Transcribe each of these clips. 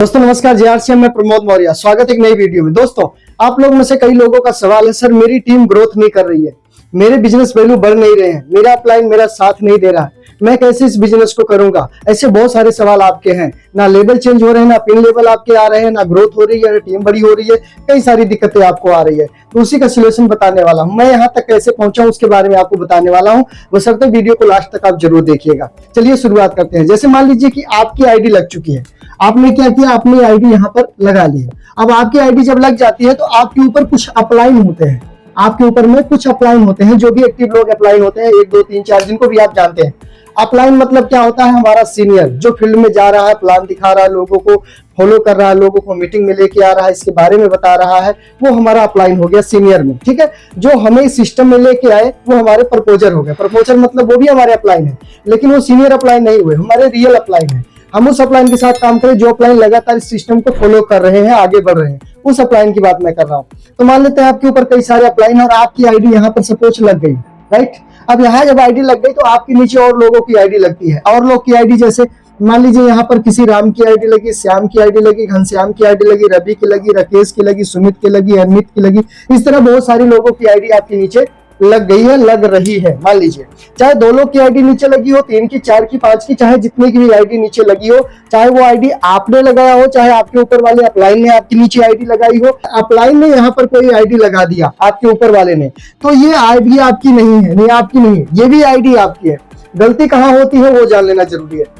दोस्तों नमस्कार, जेआरसीएम में प्रमोद मौर्य। स्वागत है एक नई वीडियो में। दोस्तों आप लोग में से कई लोगों का सवाल है, सर मेरी टीम ग्रोथ नहीं कर रही है, मेरे बिजनेस वैल्यू बढ़ नहीं रहे हैं, मेरा अपलाइन मेरा साथ नहीं दे रहा है, मैं कैसे इस बिजनेस को करूंगा। ऐसे बहुत सारे सवाल आपके हैं। ना लेवल चेंज हो रहे हैं, ना पिन लेवल आपके आ रहे हैं, ना ग्रोथ हो रही है, ना टीम बड़ी हो रही है, कई सारी दिक्कतें आपको आ रही है। तो उसी का सोल्यूशन बताने वाला हूं। मैं यहाँ तक कैसे पहुंचा हूं उसके बारे में आपको बताने वाला हूं, बशर्ते वीडियो को लास्ट तक आप जरूर देखिएगा। चलिए शुरुआत करते हैं। जैसे मान लीजिए कि आपकी आईडी लग चुकी है, आपने क्या किया, आपने आईडी यहाँ पर लगा ली है। अब आपकी आईडी जब लग जाती है तो आपके ऊपर कुछ अपलाइन होते हैं, आपके ऊपर में कुछ अपलाइन होते हैं, जो भी एक्टिव लोग अपलाइन होते हैं, 1 2 3 4 जिनको भी आप जानते हैं। अपलाइन मतलब क्या होता है, हमारा सीनियर जो फील्ड में जा रहा है, प्लान दिखा रहा है, लोगों को फॉलो कर रहा है, लोगों को मीटिंग में लेके आ रहा है, इसके बारे में बता रहा है, वो हमारा अपलाइन हो गया सीनियर में। ठीक है, जो हमें सिस्टम में लेके आए वो हमारे प्रपोजर हो गए। प्रपोजर मतलब वो भी हमारे अपलाइन है, लेकिन वो सीनियर अपलाइन नहीं हुए, हमारे रियल अपलाइन है। हम उस अपलाइन के साथ काम करें जो अपलाइन लगातार इस सिस्टम को फॉलो कर रहे हैं, आगे बढ़ रहे हैं, उस अपलाइन की बात मैं कर रहा हूं। तो मान लेते हैं आपके ऊपर कई सारे अपलाइन और आपकी आईडी यहाँ पर सपोज लग गई, राइट। अब यहाँ जब आईडी लग गई तो आपके नीचे और लोगों की आईडी लगती है, और लोग की आईडी जैसे मान लीजिए यहाँ पर किसी राम की आईडी लगी, श्याम की आईडी लगी, घनश्याम की आईडी लगी, रवि की लगी, राकेश की लगी, सुमित की लगी, अमित की लगी। इस तरह बहुत सारी लोगों की आईडी आपके नीचे लग गई है, लग रही है। मान लीजिए चाहे 2 लोग की आईडी नीचे लगी हो, 3 की, 4 की, 5 की, चाहे जितने की भी आईडी नीचे लगी हो, चाहे वो आईडी आपने लगाया हो, चाहे आपके ऊपर वाले अपलाइन ने आपके नीचे आईडी लगाई हो, अपलाइन ने यहाँ पर कोई आईडी लगा दिया आपके ऊपर वाले ने, तो ये आईडी आपकी नहीं है, नहीं आपकी नहीं है, ये भी आईडी आपकी है। गलती कहाँ होती है वो जान लेना जरूरी है।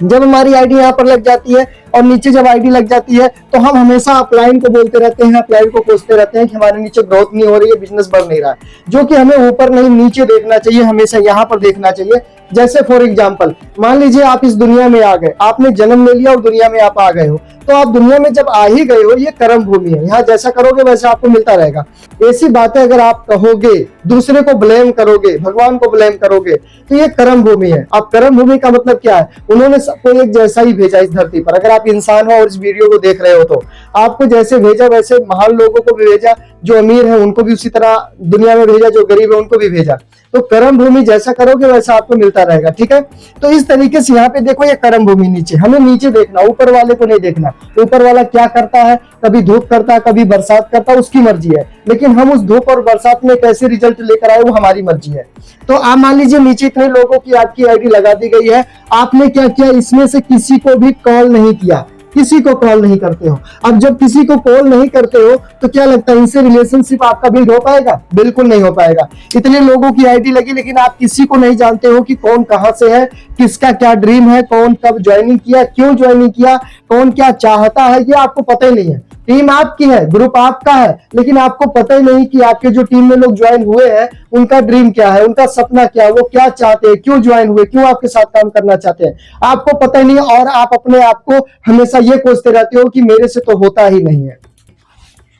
जब हमारी आईडी यहाँ पर लग जाती है और नीचे जब आईडी लग जाती है तो हम हमेशा अपलाइन को बोलते रहते हैं, अपलाइन को कोसते रहते हैं कि हमारे नीचे ग्रोथ नहीं हो रही है, बिजनेस बढ़ नहीं रहा है, जो कि हमें ऊपर नहीं नीचे देखना चाहिए, हमेशा यहाँ पर देखना चाहिए। जैसे फॉर एग्जाम्पल मान लीजिए आप इस दुनिया में आ गए, आपने जन्म ले लिया और दुनिया में आप आ गए हो, तो आप दुनिया में जब आ ही गए हो, ये कर्म भूमि है, यहाँ जैसा करोगे वैसा आपको मिलता रहेगा। ऐसी बातें अगर आप कहोगे, दूसरे को ब्लेम करोगे, भगवान को ब्लेम करोगे, तो ये कर्म भूमि है। अब कर्म भूमि का मतलब क्या है, उन्होंने सबको एक जैसा ही भेजा इस धरती पर। अगर आप इंसान हो और इस वीडियो को देख रहे हो तो आपको जैसे भेजा वैसे महान लोगों को भी भेजा, जो अमीर है उनको भी उसी तरह दुनिया में भेजा, जो गरीब है उनको भी भेजा। तो कर्म भूमि जैसा करोगे वैसा आपको मिलता रहेगा। ठीक है, तो इस तरीके से यहाँ पे देखो, ये कर्म भूमि नीचे, हमें नीचे देखना, ऊपर वाले को नहीं देखना। ऊपर वाला क्या करता है, कभी धूप करता है, कभी बरसात करता है, उसकी मर्जी है, लेकिन हम उस धूप और बरसात में कैसे रिजल्ट लेकर आए वो हमारी मर्जी है। तो आप मान लीजिए नीचे इतने लोगों की आपकी आईडी लगा दी गई है, आपने क्या किया, इसमें से किसी को भी कॉल नहीं किया, किसी को कॉल नहीं करते हो। अब जब किसी को कॉल नहीं करते हो तो क्या लगता है, इनसे रिलेशनशिप आपका बिल्ड हो पाएगा? बिल्कुल नहीं हो पाएगा। इतने लोगों की आईडी लगी लेकिन आप किसी को नहीं जानते हो कि कौन कहां से है, किसका क्या ड्रीम है, कौन कब ज्वाइनिंग किया, क्यों ज्वाइनिंग किया, कौन क्या चाहता है, ये आपको पता ही नहीं है। टीम आपकी है, ग्रुप आपका है, लेकिन आपको पता ही नहीं कि आपके जो टीम में लोग ज्वाइन हुए हैं उनका ड्रीम क्या है, उनका सपना क्या है, वो क्या चाहते हैं, क्यों ज्वाइन हुए, क्यों आपके साथ काम करना चाहते हैं, आपको पता ही नहीं। और आप अपने आप को हमेशा ये कोसते रहते हो कि मेरे से तो होता ही नहीं है।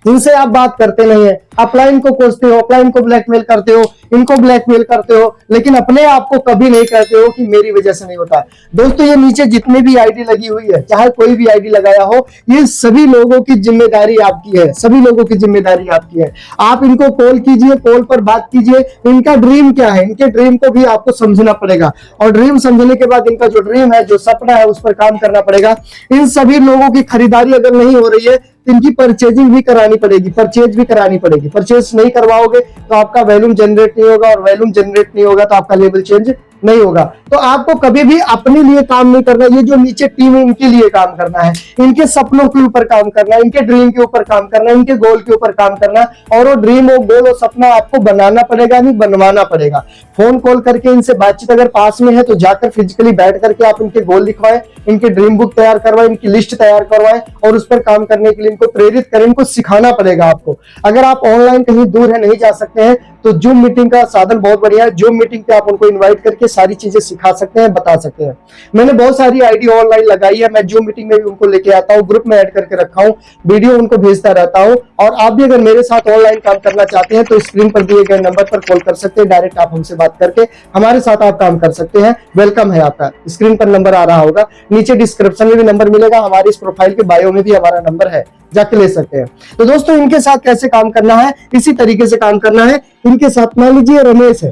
इनसे आप बात करते नहीं है, अपलाइन को कोसते हो, अपलाइन को ब्लैकमेल करते हो, इनको ब्लैकमेल करते हो, लेकिन अपने आप को कभी नहीं कहते हो कि मेरी वजह से नहीं होता। दोस्तों ये नीचे जितने भी आईडी लगी हुई है, चाहे कोई भी आईडी लगाया हो, ये सभी लोगों की जिम्मेदारी आपकी है, सभी लोगों की जिम्मेदारी आपकी है। आप इनको कॉल कीजिए, कॉल पर बात कीजिए, इनका ड्रीम क्या है, इनके ड्रीम को भी आपको समझना पड़ेगा, और ड्रीम समझने के बाद इनका जो ड्रीम है, जो सपना है, उस पर काम करना पड़ेगा। इन सभी लोगों की खरीदारी अगर नहीं हो रही है, इनकी परचेजिंग भी करानी पड़ेगी, परचेज भी करानी पड़ेगी। परचेज नहीं करवाओगे तो आपका वैल्यूम जनरेट नहीं होगा, और वैल्यूम जनरेट नहीं होगा तो आपका लेवल चेंज नहीं होगा। तो आपको कभी भी अपने लिए काम नहीं करना, ये जो नीचे टीम है इनके लिए काम करना है, इनके सपनों के ऊपर काम करना है, इनके ड्रीम के ऊपर काम करना है, इनके गोल के ऊपर काम करना, और वो ड्रीम, वो गोल, वो सपना आपको बनाना पड़ेगा, नहीं बनवाना पड़ेगा। फोन कॉल करके इनसे बातचीत अगर पास में है तो जाकर फिजिकली बैठ करके आप इनके गोल लिखवाएं, इनके ड्रीम बुक तैयार करवाएं, इनकी लिस्ट तैयार करवाएं, और उस पर काम करने के लिए इनको प्रेरित करें, इनको सिखाना पड़ेगा आपको। अगर आप ऑनलाइन कहीं दूर है, नहीं जा सकते हैं, तो जूम मीटिंग का साधन बहुत बढ़िया है। जूम मीटिंग पे आप उनको इनवाइट करके सारी चीजें सिखा सकते हैं, बता सकते हैं। मैंने बहुत सारी आईडी ऑनलाइन लगाई है, मैं जूम मीटिंग में भी उनको लेके आता हूँ, ग्रुप में ऐड करके रखा हूँ, वीडियो उनको भेजता रहता हूँ। और आप भी अगर मेरे साथ ऑनलाइन काम करना चाहते हैं तो स्क्रीन पर दिए गए नंबर पर कॉल कर सकते हैं, डायरेक्ट आप हमसे बात करके हमारे साथ आप काम कर सकते हैं। वेलकम है आपका, स्क्रीन पर नंबर आ रहा होगा, नीचे डिस्क्रिप्शन में भी नंबर मिलेगा, हमारी इस प्रोफाइल के बायो में भी हमारा नंबर है, जाके ले सकते हैं। तो दोस्तों इनके साथ कैसे काम करना है, इसी तरीके से काम करना है। इनके साथ मान लीजिए रमेश है,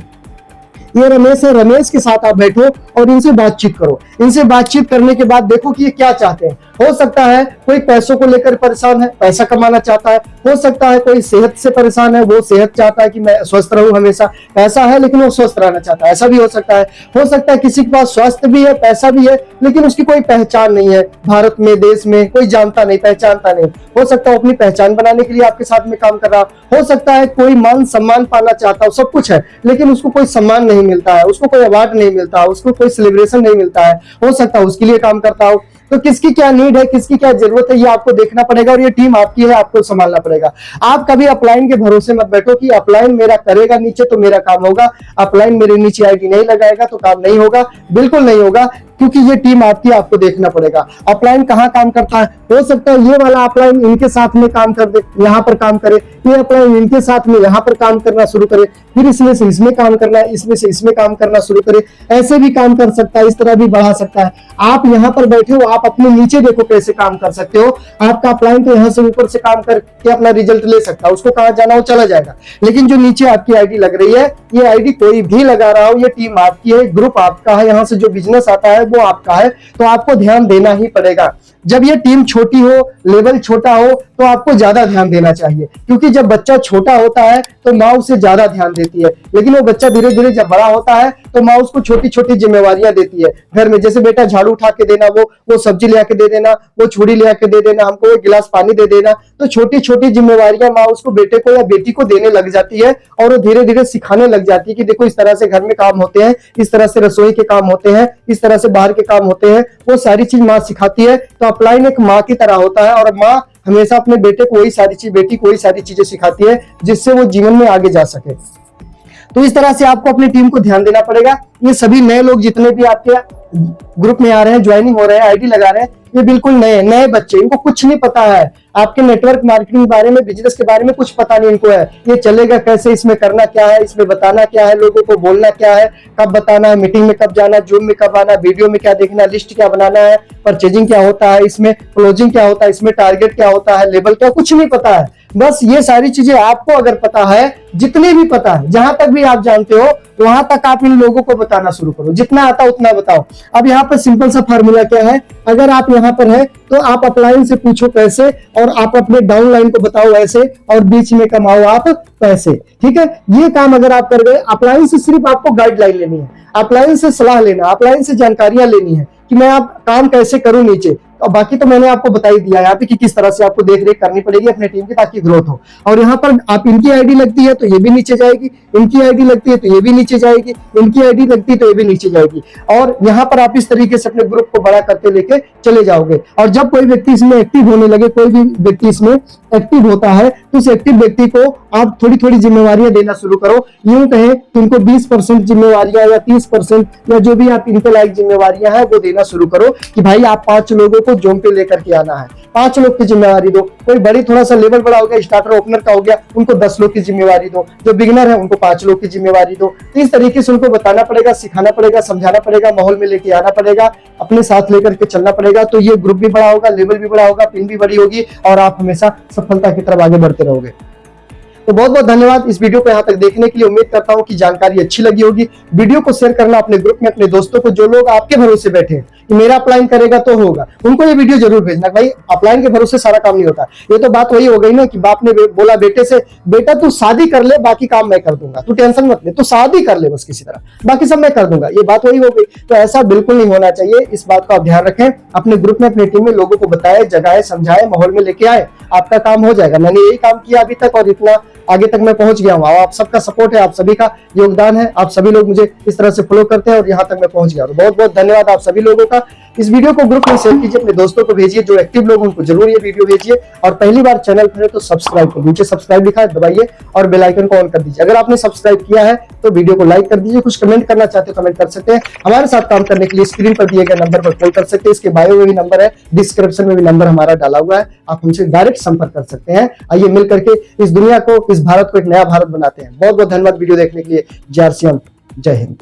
ये रमेश है, रमेश के साथ आप बैठो और इनसे बातचीत करो। इनसे बातचीत करने के बाद देखो कि ये क्या चाहते हैं। हो सकता है कोई पैसों को लेकर परेशान है, पैसा कमाना चाहता है। हो सकता है कोई सेहत से परेशान है, वो सेहत चाहता है कि मैं स्वस्थ रहूं हमेशा। पैसा है लेकिन वो स्वस्थ रहना चाहता है, ऐसा भी हो सकता है। हो सकता है किसी के पास स्वास्थ्य भी है, पैसा भी है, लेकिन उसकी कोई पहचान नहीं है, भारत में, देश में कोई जानता नहीं, पहचानता नहीं। हो सकता है अपनी पहचान बनाने के लिए आपके साथ में काम कर रहा हो सकता है कोई मान सम्मान पाना चाहता हो, सब कुछ है लेकिन उसको कोई सम्मान नहीं मिलता है, उसको कोई अवार्ड नहीं मिलता, उसको कोई सेलिब्रेशन नहीं मिलता है। हो सकता है उसके लिए काम करता हो। तो किसकी क्या नीड है, किसकी क्या जरूरत है, ये आपको देखना पड़ेगा और ये टीम आपकी है, आपको संभालना पड़ेगा। आप कभी अपलाइन के भरोसे मत बैठो कि अपलाइन मेरा करेगा नीचे तो मेरा काम होगा, अपलाइन मेरे नीचे आईडी नहीं लगाएगा तो काम नहीं होगा। बिल्कुल नहीं होगा, क्योंकि ये टीम आपकी, आपको देखना पड़ेगा। अपलाइन कहाँ काम करता है, हो सकता है ये वाला अपलाइन इनके साथ में काम कर दे, यहाँ पर काम करे, ये अपलाइन इनके साथ में यहाँ पर काम करना शुरू करे, फिर इसमें से इसमें काम करना है, इसमें से इसमें काम करना शुरू करे। ऐसे भी काम कर सकता है, इस तरह भी बढ़ा सकता है। आप यहाँ पर बैठे हो, आप अपने नीचे देखो कैसे काम कर सकते हो। आपका अपलाइन तो यहाँ से ऊपर से काम करके अपना रिजल्ट ले सकता है, उसको कहाँ जाना हो चला जाएगा। लेकिन जो नीचे आपकी आईडी लग रही है, ये आईडी कोई भी लगा रहा हो, ये टीम आपकी है, ग्रुप आपका है, यहाँ से जो बिजनेस आता है वो आपका है, तो आपको ध्यान देना ही पड़ेगा। जब ये टीम छोटी हो, लेवल छोटा हो, तो आपको ज्यादा ध्यान देना चाहिए, क्योंकि जब बच्चा छोटा होता है तो माँ उसे ज्यादा ध्यान देती है, लेकिन वो बच्चा धीरे धीरे जब बड़ा होता है तो माँ उसको छोटी छोटी जिम्मेवारियां देती है घर में। जैसे बेटा झाड़ू उठा के देना, वो सब्जी ले आके दे देना, वो छुरी ले आके दे देना, हमको एक गिलास पानी दे देना। तो छोटी छोटी जिम्मेवारियां माँ उसको बेटे को या बेटी को देने लग जाती है और वो धीरे धीरे सिखाने लग जाती है कि देखो इस तरह से घर में काम होते हैं, इस तरह से रसोई के काम होते हैं, इस तरह से बाहर के काम होते हैं। वो सारी चीज माँ सिखाती है। तो अपलाइन एक माँ की तरह होता है और माँ हमेशा अपने बेटे को वही सारी चीज, बेटी को वही सारी चीजें सिखाती है जिससे वो जीवन में आगे जा सके। तो इस तरह से आपको अपनी टीम को ध्यान देना पड़ेगा। ये सभी नए लोग जितने भी आपके ग्रुप में आ रहे हैं, ज्वाइनिंग हो रहे हैं, आईडी लगा रहे हैं, ये बिल्कुल नए बच्चे, इनको कुछ नहीं पता है आपके नेटवर्क मार्केटिंग के बारे में, बिजनेस के बारे में कुछ पता नहीं इनको है। ये चलेगा कैसे, इसमें करना क्या है, इसमें बताना क्या है, लोगों को बोलना क्या है, कब बताना है, मीटिंग में कब जाना, जूम में कब आना, वीडियो में क्या देखना, लिस्ट क्या बनाना है, परचेजिंग क्या होता है, इसमें क्लोजिंग क्या होता है, इसमें टारगेट क्या होता है, लेवल क्या, कुछ नहीं पता है। बस ये सारी चीजें आपको अगर पता है, जितने भी पता है, जहां तक भी आप जानते हो वहां तक आप इन लोगों को बताना शुरू करो। जितना आता उतना बताओ। अब यहाँ पर सिंपल सा फार्मूला क्या है, अगर आप यहाँ पर है तो आप अपलाइन से पूछो कैसे, और आप अपने डाउनलाइन को बताओ ऐसे, और बीच में कमाओ आप पैसे। ठीक है, ये काम अगर आप कर गए, अपलाइन से सिर्फ आपको गाइडलाइन लेनी है, अपलाइन से सलाह लेना, अपलाइन से जानकारियां लेनी है कि मैं आप काम कैसे करूं नीचे। और बाकी तो मैंने आपको बता ही दिया यहाँ पे कि किस तरह से आपको देख रेख करनी पड़ेगी अपने टीम की ताकि ग्रोथ हो। और यहाँ पर आप इनकी आईडी लगती है तो ये भी नीचे जाएगी, इनकी आईडी लगती है तो ये भी नीचे जाएगी, इनकी आईडी लगती है तो ये भी नीचे जाएगी। और यहाँ पर आप इस तरीके से अपने ग्रुप को बड़ा करते लेके चले जाओगे। और जब कोई व्यक्ति इसमें एक्टिव होने लगे, कोई भी व्यक्ति इसमें एक्टिव होता है, तो उस एक्टिव व्यक्ति को आप थोड़ी थोड़ी जिम्मेवारियां देना शुरू करो। यूं कहें तो इनको 20% जिम्मेवारियां या 30% या जो भी आप इनको लायक जिम्मेवारियां हैं वो देना शुरू करो कि भाई आप 5 लोगों को जोम पे लेकर के आना है, 5 लोग की जिम्मेवारी दो। कोई बड़ी थोड़ा सा लेवल बड़ा हो गया, स्टार्टर ओपनर का हो गया, उनको 10 लोग की जिम्मेवारी दो। जो बिगिनर है उनको 5 लोग की जिम्मेवारी दो। तो इस तरीके से उनको बताना पड़ेगा, सिखाना पड़ेगा, समझाना पड़ेगा, माहौल में लेके आना पड़ेगा, अपने साथ लेकर के चलना पड़ेगा। तो ये ग्रुप भी बड़ा होगा, लेवल भी बड़ा होगा, पिन भी बड़ी होगी और आप हमेशा सफलता की तरफ आगे बढ़ते रहोगे। तो बहुत बहुत धन्यवाद इस वीडियो को यहाँ तक देखने के लिए। उम्मीद करता हूँ कि जानकारी अच्छी लगी होगी। वीडियो को शेयर करना अपने ग्रुप में, अपने दोस्तों को, जो लोग आपके भरोसे बैठे हैं कि मेरा अप्लाइन करेगा तो होगा, उनको ये वीडियो जरूर भेजना। भाई अप्लाइन के भरोसे सारा काम नहीं होता। ये तो बात वही हो गई ना कि बाप ने बोला बेटे से, बेटा तू शादी कर ले, बाकी काम मैं कर दूंगा, तू टेंशन मत ले, तू शादी कर ले बस किसी तरह, बाकी सब मैं कर दूंगा। ये बात वही हो गई। तो ऐसा बिल्कुल नहीं होना चाहिए। इस बात का आप ध्यान रखें, अपने ग्रुप में, अपनी टीम में लोगों को बताए, जगाए, समझाए, माहौल में लेके आए, आपका काम हो जाएगा। मैंने यही काम किया अभी तक और इतना आगे तक मैं पहुंच गया हूँ। आप सबका सपोर्ट है, आप सभी का योगदान है, आप सभी लोग मुझे इस तरह से फॉलो करते हैं और यहाँ तक मैं पहुंच गया। तो बहुत बहुत धन्यवाद आप सभी लोगों का। इस वीडियो को ग्रुप में शेयर कीजिए, अपने दोस्तों को भेजिए, जो एक्टिव लोग उनको जरूर ये वीडियो भेजिए। और पहली बार चैनल पर है तो सब्सक्राइब कर नीचे सब्सक्राइब लिखा है, दबाइए और बेल आइकन को ऑन कर दीजिए। अगर आपने सब्सक्राइब किया है तो वीडियो को लाइक कर दीजिए। कुछ कमेंट करना चाहते हो कमेंट कर सकते हैं। हमारे साथ काम करने के लिए स्क्रीन पर दिए गए नंबर पर कॉल कर सकते हैं। इसके बायो में भी नंबर है, डिस्क्रिप्शन में भी नंबर हमारा डाला हुआ है, आप हमसे डायरेक्ट संपर्क कर सकते हैं। आइए मिल करके इस दुनिया को, इस भारत को एक नया भारत बनाते हैं। बहुत बहुत धन्यवाद वीडियो देखने के लिए। जय श्री राम, जय हिंद।